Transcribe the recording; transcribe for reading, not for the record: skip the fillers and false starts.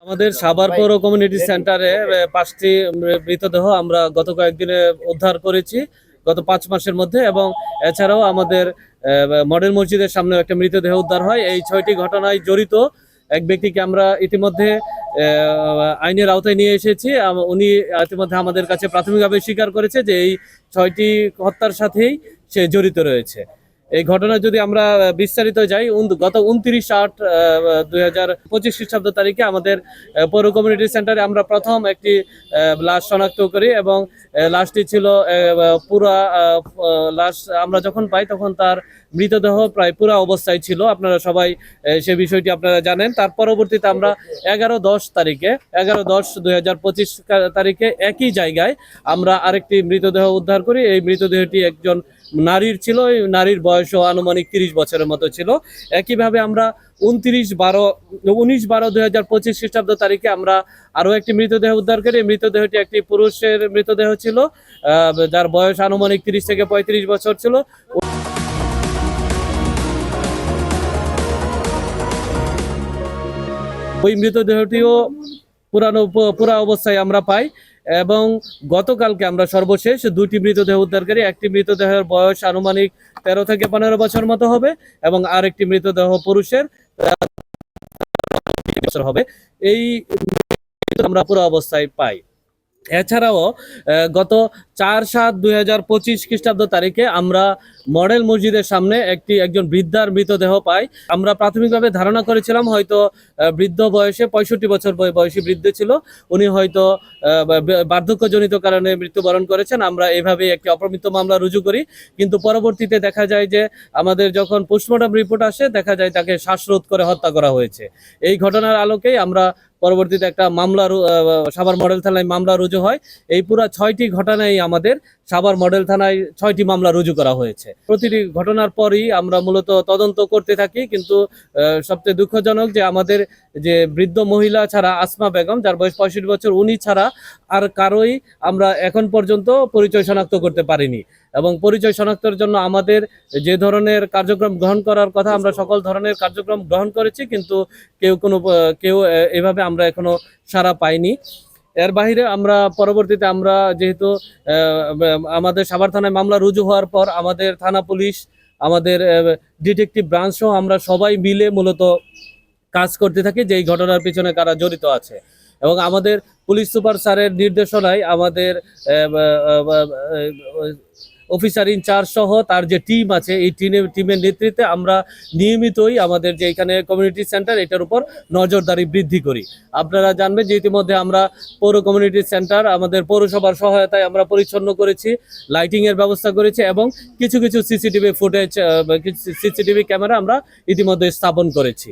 আমাদের সাভার পৌর কমিউনিটি সেন্টারে 5টি মৃতদেহ আমরা গত কয়েকদিনে উদ্ধার করেছি গত 5 মাসের মধ্যে। এবং এছাড়াও আমাদের মডেল মসজিদের সামনে একটা মৃতদেহ উদ্ধার হয়। এই 6টি ঘটনায় জড়িত এক ব্যক্তিকে আমরা ইতিমধ্যে আইনের আওতায় নিয়ে এসেছি। উনি ইতিমধ্যে আমাদের কাছে প্রাথমিকভাবে স্বীকার করেছে যে এই 6টি হত্যার সাথেই সে জড়িত রয়েছে। এই ঘটনা যদি আমরা বিস্তারিত যাই, গত 29/8/2025 খ্রিস্টাব্দ তারিখে আমাদের পৌর কমিউনিটি সেন্টারে আমরা প্রথম একটি লাশ শনাক্ত করি এবং লাশটি ছিল পুরা লাশ আমরা যখন পাই তখন তার মৃতদেহ প্রায় পুরা অবস্থায় ছিল। আপনারা সবাই সে বিষয়টি আপনারা জানেন। তার পরবর্তীতে আমরা 11/10/2025 তারিখে একই জায়গায় আমরা আরেকটি মৃতদেহ উদ্ধার করি। এই মৃতদেহটি একজন নারীর ছিল। এই নারীর বয়সও আনুমানিক 30 বছরের মতো ছিল। একইভাবে আমরা 19/12/2025 খ্রিস্টাব্দ তারিখে আমরা আরও একটি মৃতদেহ উদ্ধার করি। এই মৃতদেহটি একটি পুরুষের মৃতদেহ ছিল, যার বয়স আনুমানিক 30 থেকে 35 বছর ছিল। ওই মৃতদেহটিও পুরা অবস্থায় আমরা পাই। এবং গতকালকে আমরা সর্বশেষ 2টি মৃতদেহ উদ্ধার করি। একটি মৃতদেহের বয়স আনুমানিক 13 থেকে 15 বছর মতো হবে এবং আরেকটি মৃতদেহ পুরুষের বছর হবে। এই আমরা পুরো অবস্থায় পাই। এছাড়াও গত 4/7/2025 খ্রিস্টাব্দ তারিখে আমরা মডেল মসজিদের সামনে একজন বৃদ্ধার মৃতদেহ পাই। আমরা প্রাথমিকভাবে ধারণা করেছিলাম হয়তো বৃদ্ধ বয়সে 65 বছর বয়সী বৃদ্ধ ছিল, উনি হয়তো বার্ধক্যজনিত কারণে মৃত্যুবরণ করেছেন। আমরা এভাবেই একটি অপমৃত্যু মামলা রুজু করি। কিন্তু পরবর্তীতে দেখা যায় যে আমাদের যখন পোস্টমর্টম রিপোর্ট আসে দেখা যায় তাকে শ্বাসরোধ করে হত্যা করা হয়েছে। এই ঘটনার আলোকেই আমরা পরবর্তীতে একটা মামলা সাভার মডেল থানায় মামলা রুজু হয়। এই পুরা 6টি ঘটনায় আমাদের সাভার মডেল থানায় 6টি মামলা রুজু করা হয়েছে। প্রতিটি ঘটনার পরই আমরা মূলত তদন্ত করতে থাকি। কিন্তু সবচেয়ে দুঃখজনক যে আমাদের যে বৃদ্ধ মহিলা ছাড়া আসমা বেগম, যার বয়স 65 বছর, উনি ছাড়া আর কারোই আমরা এখন পর্যন্ত পরিচয় শনাক্ত করতে পারিনি। এবং পরিচয় শনাক্তের জন্য আমাদের যে ধরনের কার্যক্রম গ্রহণ করার কথা আমরা সকল ধরনের কার্যক্রম গ্রহণ করেছি, কিন্তু কেউ এভাবে আমরা এখনো সাড়া পাইনি। এর বাহিরে আমরা পরবর্তীতে আমরা যেহেতু আমাদের সাভার থানায় মামলা রুজু হওয়ার পর আমাদের থানা পুলিশ, আমাদের ডিটেকটিভ ব্রাঞ্চ সহ আমরা সবাই মিলে মূলত কাজ করতে থাকি যে এই ঘটনার পিছনে কারা জড়িত আছে। এবং আমাদের পুলিশ সুপার স্যারের নির্দেশনায় আমাদের অফিসার ইনচার্জ সহ তার যে টিম আছে, এই টিমের নেতৃত্বে আমরা নিয়মিতই আমাদের যে এখানে কমিউনিটি সেন্টার এটার উপর নজরদারি বৃদ্ধি করি। আপনারা জানবেন যে ইতিমধ্যে আমরা পৌর কমিউনিটি সেন্টার আমাদের পৌরসভার সহায়তায় আমরা পরিচ্ছন্ন করেছি, লাইটিংয়ের ব্যবস্থা করেছি এবং কিছু সিসিটিভি ফুটেজ, সিসিটিভি ক্যামেরা আমরা ইতিমধ্যে স্থাপন করেছি।